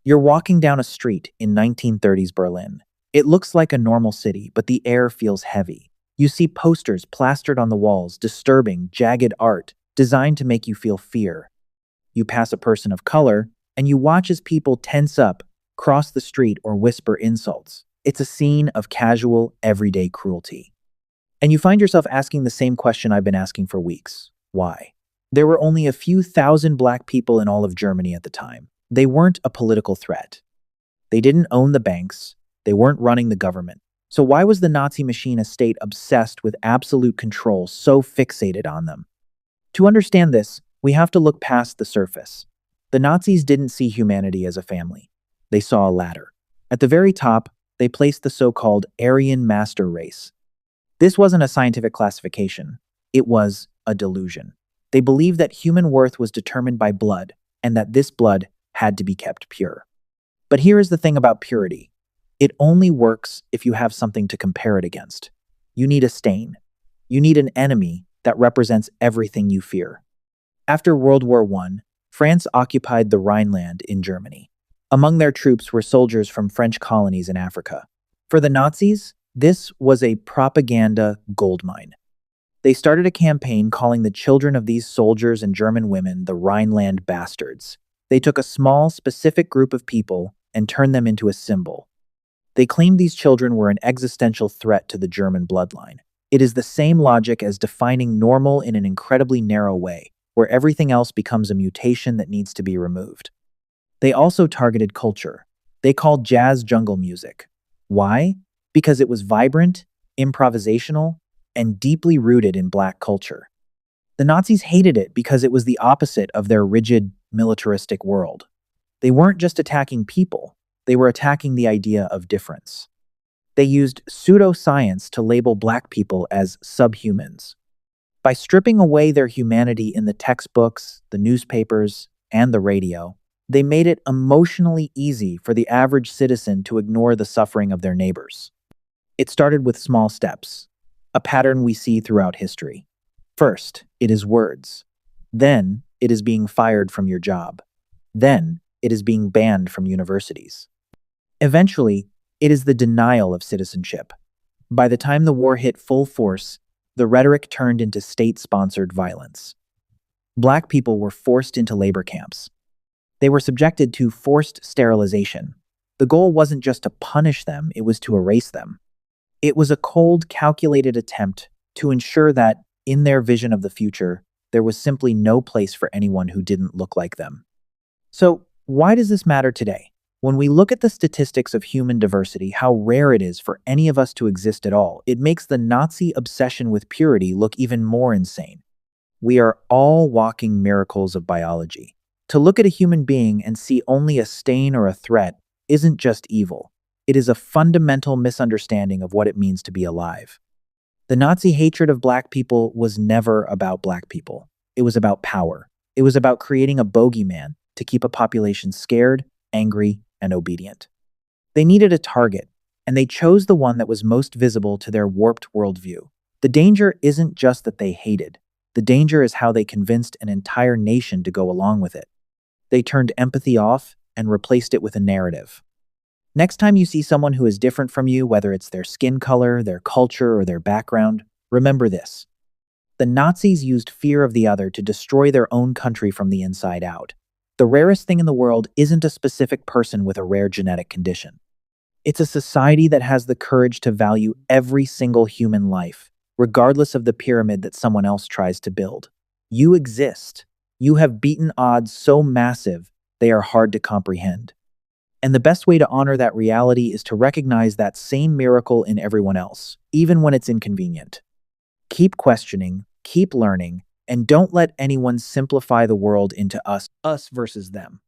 You're walking down a street in 1930s Berlin. It looks like a normal city, but the air feels heavy. You see posters plastered on the walls, disturbing, jagged art designed to make you feel fear. You pass a person of color, and you watch as people tense up, cross the street, or whisper insults. It's a scene of casual, everyday cruelty. And you find yourself asking the same question I've been asking for weeks. Why? There were only a few thousand black people in all of Germany at the time. They weren't a political threat. They didn't own the banks. They weren't running the government. So why was the Nazi machine state obsessed with absolute control, so fixated on them? To understand this, we have to look past the surface. The Nazis didn't see humanity as a family. They saw a ladder. At the very top, they placed the so-called Aryan master race. This wasn't a scientific classification. It was a delusion. They believed that human worth was determined by blood, and that this blood had to be kept pure. But here is the thing about purity. It only works if you have something to compare it against. You need a stain. You need an enemy that represents everything you fear. After World War I, France occupied the Rhineland in Germany. Among their troops were soldiers from French colonies in Africa. For the Nazis, this was a propaganda goldmine. They started a campaign calling the children of these soldiers and German women the Rhineland bastards. They took a small, specific group of people and turned them into a symbol. They claimed these children were an existential threat to the German bloodline. It is the same logic as defining normal in an incredibly narrow way, where everything else becomes a mutation that needs to be removed. They also targeted culture. They called jazz jungle music. Why? Because it was vibrant, improvisational, and deeply rooted in black culture. The Nazis hated it because it was the opposite of their rigid, militaristic world. They weren't just attacking people, they were attacking the idea of difference. They used pseudoscience to label black people as subhumans. By stripping away their humanity in the textbooks, the newspapers, and the radio, they made it emotionally easy for the average citizen to ignore the suffering of their neighbors. It started with small steps, a pattern we see throughout history. First, it is words. Then, it is being fired from your job. Then, it is being banned from universities. Eventually, it is the denial of citizenship. By the time the war hit full force, the rhetoric turned into state-sponsored violence. Black people were forced into labor camps. They were subjected to forced sterilization. The goal wasn't just to punish them, it was to erase them. It was a cold, calculated attempt to ensure that, in their vision of the future, there was simply no place for anyone who didn't look like them. So, why does this matter today? When we look at the statistics of human diversity, how rare it is for any of us to exist at all, it makes the Nazi obsession with purity look even more insane. We are all walking miracles of biology. To look at a human being and see only a stain or a threat isn't just evil. It is a fundamental misunderstanding of what it means to be alive. The Nazi hatred of black people was never about black people. It was about power. It was about creating a bogeyman to keep a population scared, angry, and obedient. They needed a target, and they chose the one that was most visible to their warped worldview. The danger isn't just that they hated. The danger is how they convinced an entire nation to go along with it. They turned empathy off and replaced it with a narrative. Next time you see someone who is different from you, whether it's their skin color, their culture, or their background, remember this. The Nazis used fear of the other to destroy their own country from the inside out. The rarest thing in the world isn't a specific person with a rare genetic condition. It's a society that has the courage to value every single human life, regardless of the pyramid that someone else tries to build. You exist. You have beaten odds so massive they are hard to comprehend. And the best way to honor that reality is to recognize that same miracle in everyone else, even when it's inconvenient. Keep questioning, keep learning, and don't let anyone simplify the world into us versus them.